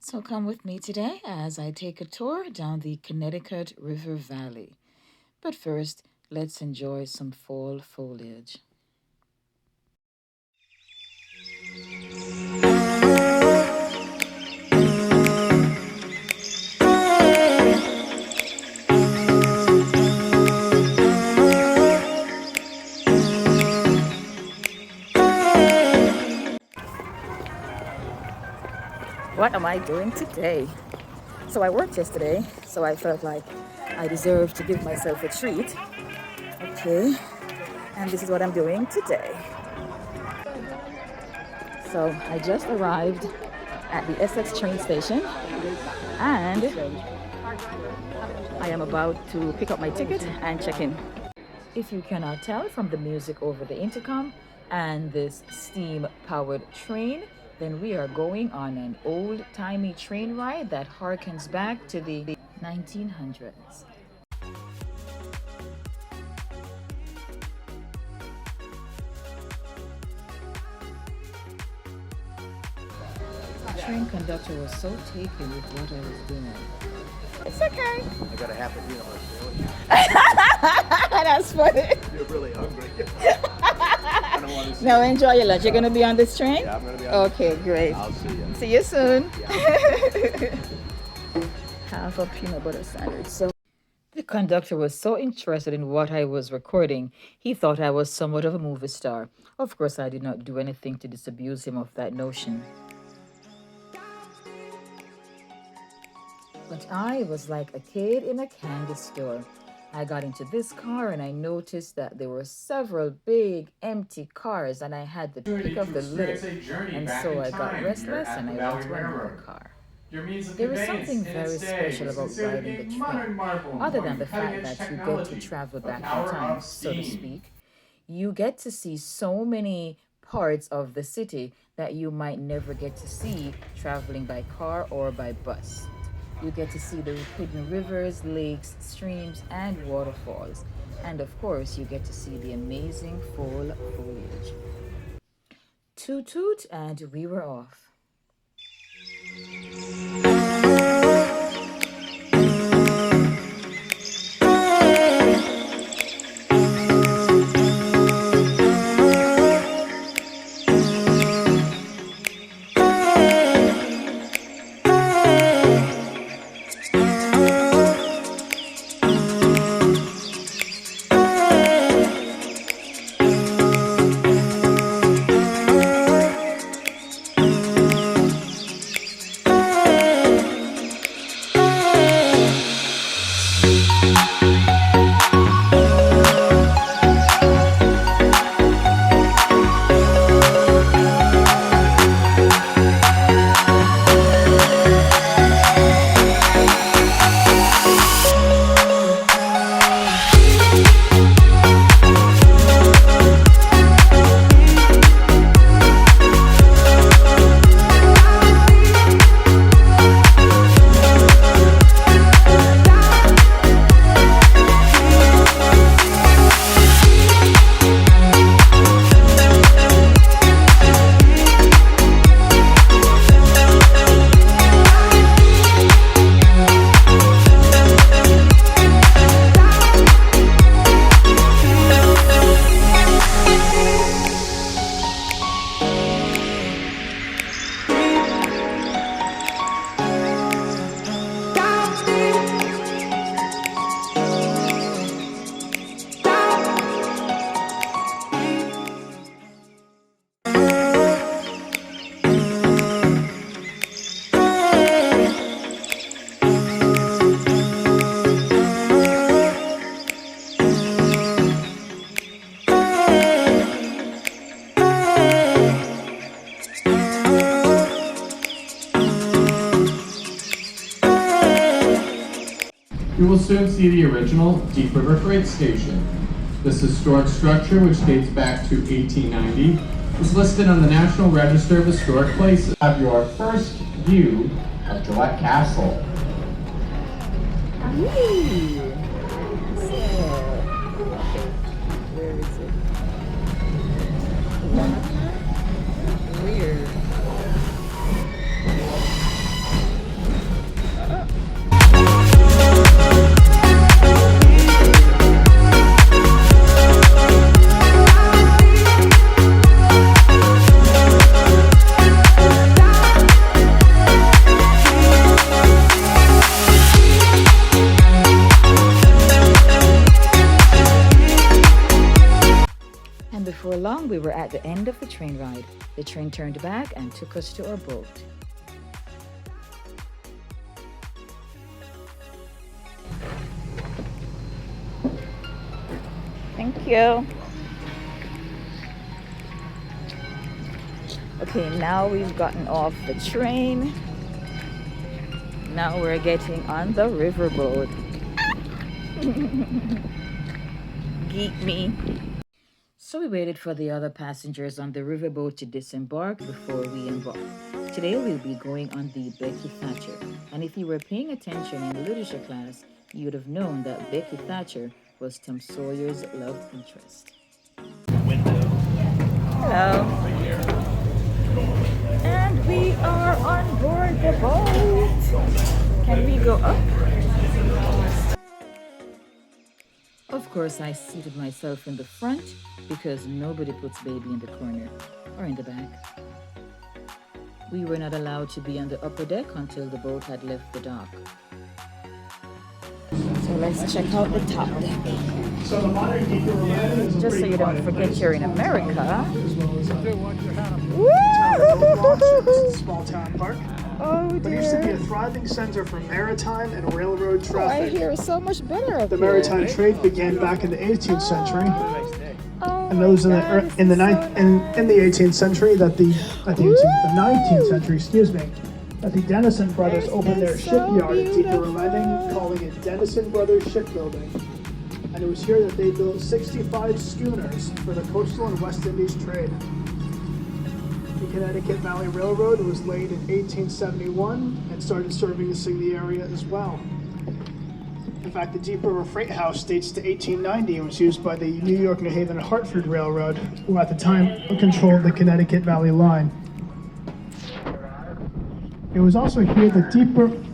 So come with me today as I take a tour down the Connecticut River Valley. But first, let's enjoy some fall foliage. What am I doing today? So I worked yesterday, so I felt like I deserved to give myself a treat. Okay, and this is what I'm doing today. So I just arrived at the Essex train station and I am about to pick up my ticket and check in. If you cannot tell from the music over the intercom and this steam-powered train, then we are going on an old-timey train ride that harkens back to the 1900s. The train conductor was so taken with what I was doing. It's okay. I got a half a meal on That's funny. You're really hungry. I don't want to see Now enjoy your lunch. You're going to be on this train? Yeah, I'm going to be on Okay, great. I'll see you. See you soon. Yeah. Half a peanut butter sandwich. So the conductor was so interested in what I was recording, he thought I was somewhat of a movie star. Of course, I did not do anything to disabuse him of that notion. But I was like a kid in a candy store. I got into this car and I noticed that there were several big empty cars and I had to pick up the litter. And so I got restless and I went to another car. There is something very special about riding the train, other than the fact that you get to travel back in time, so to speak. You get to see so many parts of the city that you might never get to see traveling by car or by bus. You get to see the hidden rivers, lakes, streams, and waterfalls. And of course, you get to see the amazing fall foliage. Toot toot, and we were off. You will soon see the original Deep River Freight Station. This historic structure, which dates back to 1890, is listed on the National Register of Historic Places. Have your first view of Gillette Castle. Whee! So, where is it? Weird. we were at the end of the train ride. The train turned back and took us to our boat. Thank you. Okay, now we've gotten off the train. Now we're getting on the riverboat. Geek me. So we waited for the other passengers on the riverboat to disembark before we embarked. Today we'll be going on the Becky Thatcher. And if you were paying attention in literature class, you would have known that Becky Thatcher was Tom Sawyer's love interest. Hello. And we are on board the boat. Can we go up? Of course, I seated myself in the front because nobody puts baby in the corner or in the back. We were not allowed to be on the upper deck until the boat had left the dock. So let's check out the top deck. So the modern deeper Orlando is a Just so pretty you don't quiet forget place. you're in America. Small town park. Oh It used to be dear. a thriving center for maritime and railroad I traffic. hear so much better up The here. maritime trade began back in the 18th century, Oh and those in my the God, this in the is ninth so in the 18th century that the 19th century, excuse me, that the Dennison brothers This opened their is so shipyard at Deeper beautiful. Landing, calling it Dennison Brothers Shipbuilding. And it was here that they built 65 schooners for the coastal and West Indies trade. The Connecticut Valley Railroad was laid in 1871 and started servicing the area as well. In fact, the Deep River Freight House dates to 1890 and was used by the New York, New Haven, and Hartford Railroad, who at the time controlled the Connecticut Valley line. It was also here that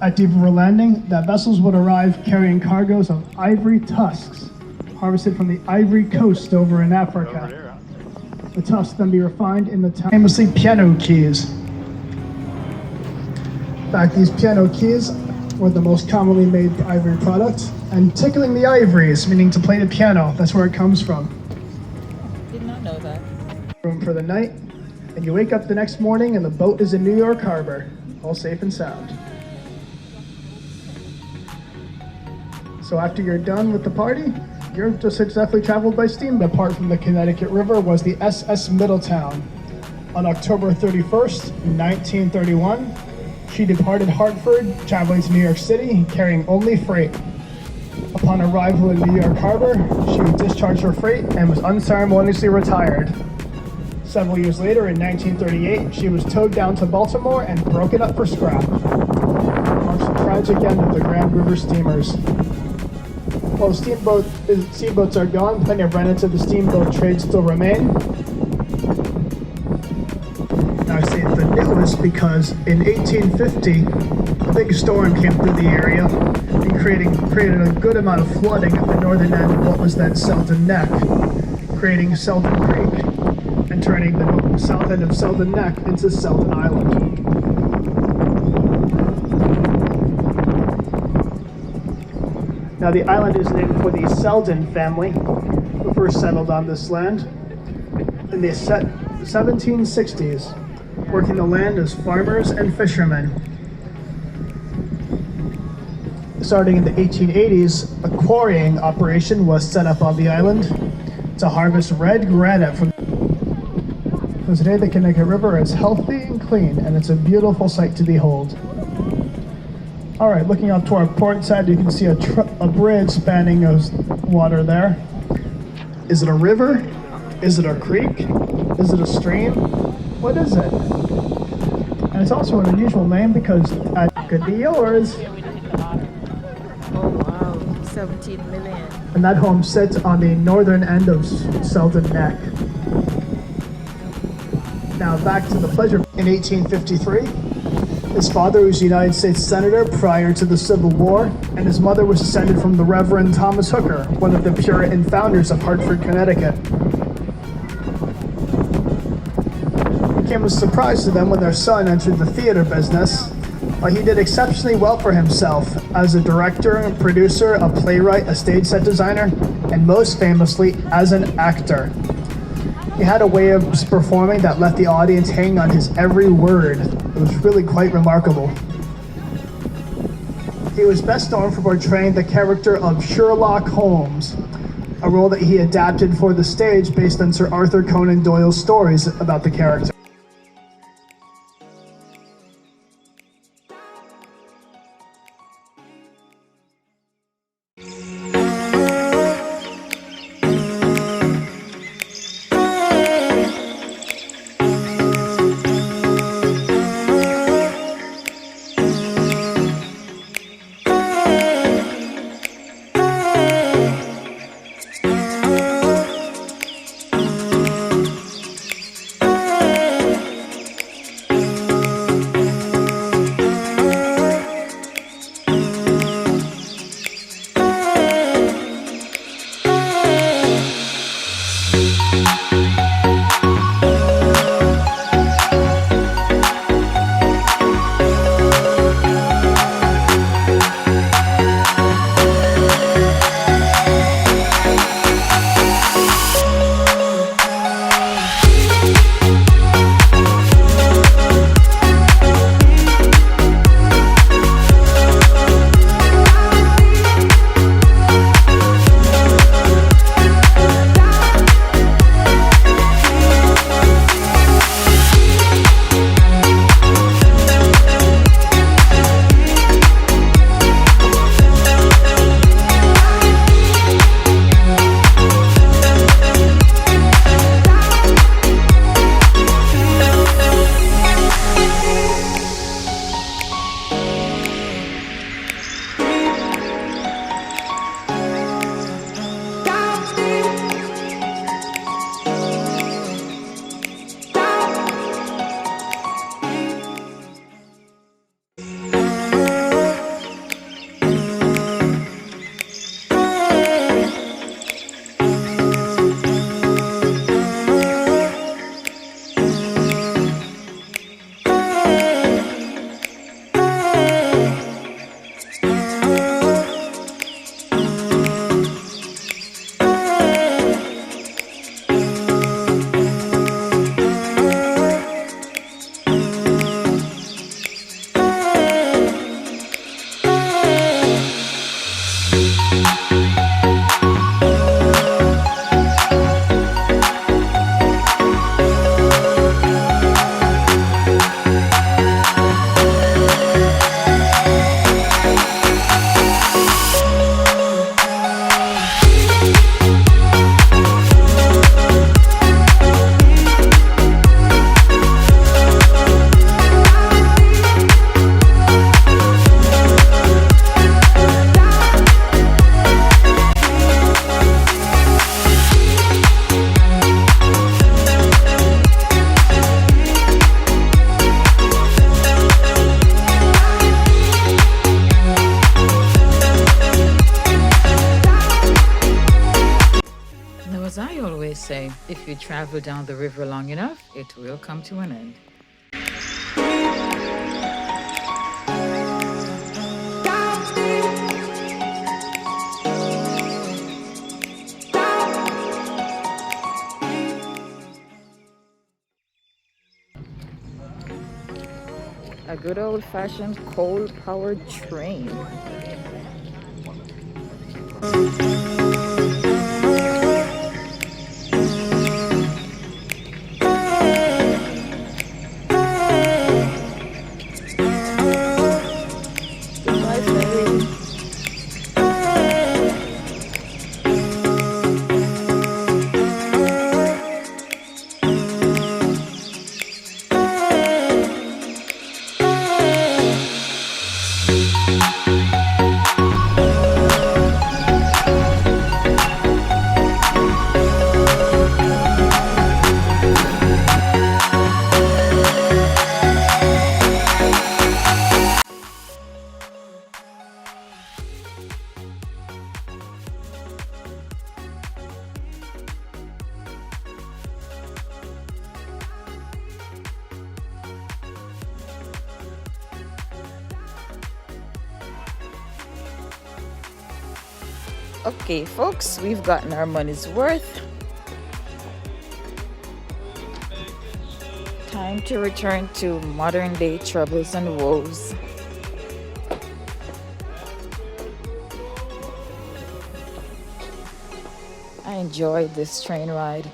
at Deep River Landing that vessels would arrive carrying cargoes of ivory tusks harvested from the Ivory Coast over in Africa. The tusks then be refined in the famously piano keys. In fact, these piano keys were the most commonly made ivory product, and tickling the ivories, meaning to play the piano, that's where it comes from. Did not know that. Room for the night, and you wake up the next morning and the boat is in New York Harbor, all safe and sound. So after you're done with the party, you're just successfully traveled by steamboat. Apart from the Connecticut River was the SS Middletown. On October 31st, 1931, she departed Hartford, traveling to New York City, carrying only freight. Upon arrival in New York Harbor, she discharged her freight and was unceremoniously retired. Several years later, in 1938, she was towed down to Baltimore and broken up for scrap. It marks the tragic end of the Grand River steamers. While the steamboats are gone, plenty of remnants of the steamboat trade still remain. Now I say the newest because in 1850, a big storm came through the area and created a good amount of flooding at the northern end of what was then Selden Neck, creating Selden Creek and turning the south end of Selden Neck into Selden Island. Now the island is named for the Selden family, who first settled on this land in the 1760s, working the land as farmers and fishermen. Starting in the 1880s, a quarrying operation was set up on the island to harvest red granite from. So today the Connecticut River is healthy and clean, and it's a beautiful sight to behold. All right, looking out to our port side, you can see a bridge spanning water there. Is it a river? Is it a creek? Is it a stream? What is it? And it's also an unusual name because it could be yours. Oh wow, 17 million. And that home sits on the northern end of Selden Neck. Now back to the pleasure. In 1853, his father was a United States Senator prior to the Civil War, and his mother was descended from the Reverend Thomas Hooker, one of the Puritan founders of Hartford, Connecticut. It came as a surprise to them when their son entered the theater business. He did exceptionally well for himself as a director, a producer, a playwright, a stage set designer, and most famously as an actor. He had a way of performing that left the audience hanging on his every word. It was really quite remarkable. He was best known for portraying the character of Sherlock Holmes, a role that he adapted for the stage based on Sir Arthur Conan Doyle's stories about the character. Say, if you travel down the river long enough, it will come to an end. A good old-fashioned coal-powered train. Okay, folks, we've gotten our money's worth. Time to return to modern day troubles and woes. I enjoyed this train ride,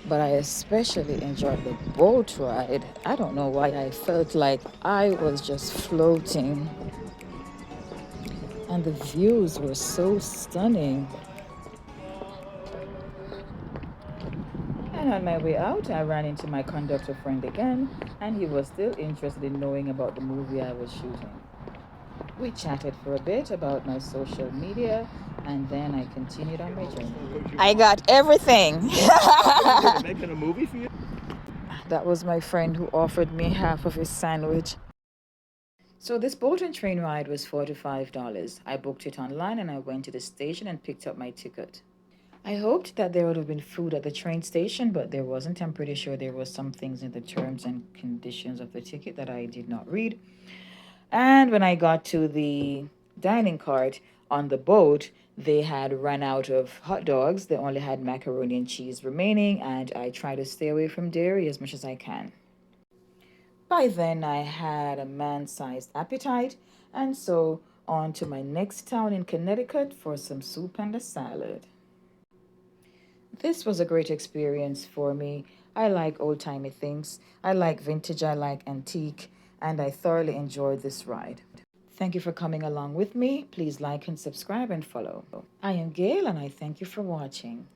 but I especially enjoyed the boat ride. I don't know why I felt like I was just floating. And the views were so stunning. And on my way out, I ran into my conductor friend again, and he was still interested in knowing about the movie I was shooting. We chatted for a bit about my social media, and then I continued on my journey. I got everything. Making a movie for you? That was my friend who offered me half of his sandwich. So this boat and train ride was $45. I booked it online and I went to the station and picked up my ticket. I hoped that there would have been food at the train station, but there wasn't. I'm pretty sure there was some things in the terms and conditions of the ticket that I did not read. And when I got to the dining cart on the boat, they had run out of hot dogs. They only had macaroni and cheese remaining, and I try to stay away from dairy as much as I can. By then, I had a man-sized appetite, and so on to my next town in Connecticut for some soup and a salad. This was a great experience for me. I like old-timey things. I like vintage, I like antique, and I thoroughly enjoyed this ride. Thank you for coming along with me. Please like and subscribe and follow. I am Gail, and I thank you for watching.